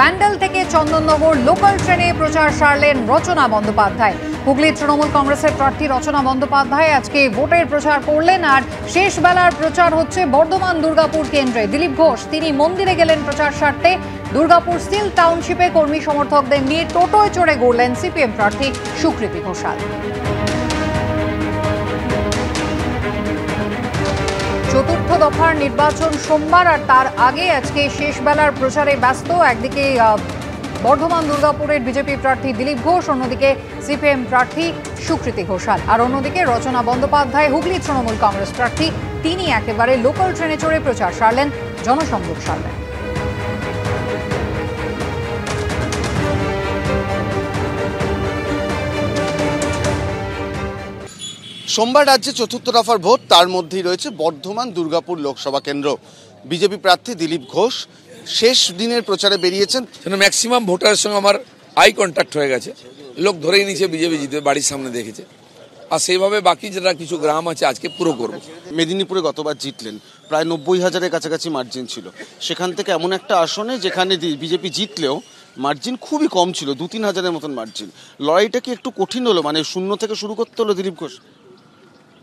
ব্যান্ডেল থেকে চন্দননগর লোকাল ট্রেনে প্রচার সারলেন রচনা বন্দ্যোপাধ্যায়। হুগলির তৃণমূল কংগ্রেসের প্রার্থী রচনা বন্দ্যোপাধ্যায় আজকে ভোটের প্রচার করলেন। আর শেষ বেলার প্রচার হচ্ছে বর্ধমান দুর্গাপুর কেন্দ্রে। দিলীপ ঘোষ তিনি মন্দিরে গেলেন প্রচার সারতে। দুর্গাপুর স্টিল টাউনশিপে কর্মী সমর্থকদের নিয়ে টোটোয় চড়ে ঘুরলেন সিপিএম প্রার্থী সুকৃতি ঘোষাল। চতুর্থ দফার নির্বাচন সোমবার, আর তার আগে আজকে শেষ বেলার প্রচারে ব্যস্ত একদিকে বর্ধমান দুর্গাপুরের বিজেপি প্রার্থী দিলীপ ঘোষ, অন্যদিকে সিপিএম প্রার্থী সুকৃতি ঘোষাল, আর অন্যদিকে রচনা বন্দ্যোপাধ্যায় হুগলি তৃণমূল কংগ্রেস প্রার্থী তিনি একেবারে লোকাল ট্রেনে চড়ে প্রচার সারলেন, জনসংযোগ সারলেন। সোমবার রাজ্যে চতুর্থ দফার ভোট, তার মধ্যেই রয়েছে বর্ধমান দুর্গাপুর লোকসভা কেন্দ্র। বিজেপি প্রার্থী দিলীপ ঘোষ শেষ দিনের প্রচারে বেরিয়েছেন। ম্যাক্সিমাম ভোটারের সঙ্গে আমার আই কন্ট্যাক্ট হয়ে গেছে, লোক ধরেই নিচ্ছে বিজেপি জিতে, বাড়ির সামনে দেখেছে। আর সেইভাবে বাকি যেটা কিছু গ্রাম আছে আজকে পুরো করব। মেদিনীপুরে গতবার জিতলেন, প্রায় 90,000-এর কাছাকাছি মার্জিন ছিল। সেখান থেকে এমন একটা আসনে যেখানে বিজেপি জিতলেও মার্জিন খুবই কম ছিল, 2-3 হাজারের মতন মার্জিন। লড়াইটা কি একটু কঠিন হলো, মানে শূন্য থেকে শুরু করতে হলো দিলীপ ঘোষ?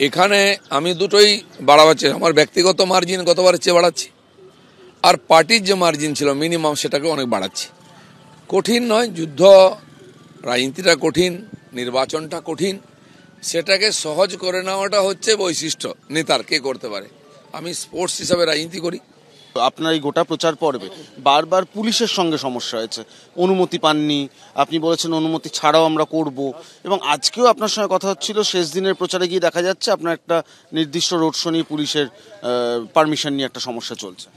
এখানে আমি দুটোই বাড়াচ্ছি, আমার ব্যক্তিগত মার্জিন গতবারের চেয়ে বাড়াচ্ছি, আর পার্টির যে মার্জিন ছিল মিনিমাম সেটাকে অনেক বাড়াচ্ছি। কঠিন নয়, যুদ্ধ রাজনীতিটা কঠিন, নির্বাচনটা কঠিন, সেটাকে সহজ করে নেওয়াটা হচ্ছে বৈশিষ্ট্য নেতার, কে করতে পারে। আমি স্পোর্টস হিসাবে রাজনীতি করি। আপনার এই গোটা প্রচার পর্বে বারবার পুলিশের সঙ্গে সমস্যা হয়েছে, অনুমতি পাননি, আপনি বলেছেন অনুমতি ছাড়াও আমরা করব, এবং আজকেও আপনার সঙ্গে কথা হচ্ছিল শেষ দিনের প্রচারে গিয়ে দেখা যাচ্ছে আপনার একটা নির্দিষ্ট রোড শো নিয়ে পুলিশের পারমিশন নিয়ে একটা সমস্যা চলছে।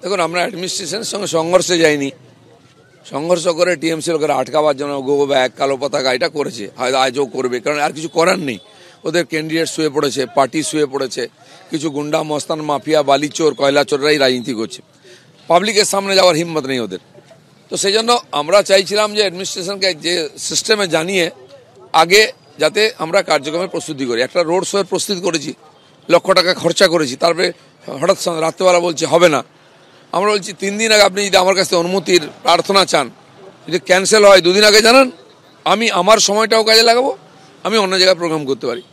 দেখুন, আমরা অ্যাডমিনিস্ট্রেশনের সঙ্গে সংঘর্ষে যাইনি, সংঘর্ষ করে টিএমসি লোকেরা আটকাবার জন্য গো ব্যাগ কালো পতাকা এটা করেছে, হয়তো আজও করবে, কারণ আর কিছু করার নেই। ওদের ক্যান্ডিডেট শুয়ে পড়েছে, পার্টি শুয়ে পড়েছে, কিছু গুন্ডা মস্তান মাফিয়া বালিচোর কয়লা চোররাই রাজনীতি করছে, পাবলিকের সামনে যাওয়ার হিম্মত নেই ওদের। তো সেই জন্য আমরা চাইছিলাম যে অ্যাডমিনিস্ট্রেশনকে যে সিস্টেমে জানিয়ে আগে যাতে আমরা কার্যক্রমের প্রস্তুতি করি। একটা রোড শোয়ের প্রস্তুতি করেছি, লক্ষ টাকা খরচা করেছি, তারপরে হঠাৎ রাত্রেবেলা বলছে হবে না। আমরা বলছি 3 দিন আগে আপনি যদি আমার কাছে অনুমতির প্রার্থনা চান, যদি ক্যান্সেল হয় 2 দিন আগে জানান, আমি আমার সময়টাও কাজে লাগাবো, আমি অন্য জায়গায় প্রোগ্রাম করতে পারি।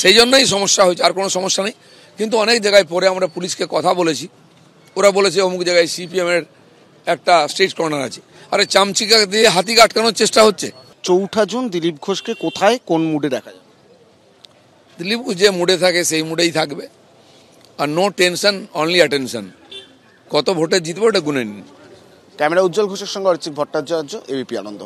সেই জন্যই সমস্যা হয়েছে, আর কোনো সমস্যা নেই। কিন্তু অনেক জায়গায় পরে আমরা পুলিশকে কথা বলেছি, ওরা বলেছে অমুক জায়গায় সিপিএমের একটা স্ট্রিট কর্নার আছে, আরে চামচিকা দিয়ে হাতিকে আটকানোর চেষ্টা হচ্ছে। 4 জুন দিলীপ ঘোষকে কোথায় কোন মুডে দেখা যায়? দিলীপ ঘোষ যে মুডে থাকে সেই মুডেই থাকবে, আর নো টেনশন, অনলি অ্যাটেনশন। কত ভোটে জিতবে ওটা গুনে নিন। ক্যামেরা উজ্জ্বল ঘোষের সঙ্গে অর্চিত ভট্টাচার্য, এবিপি আনন্দ।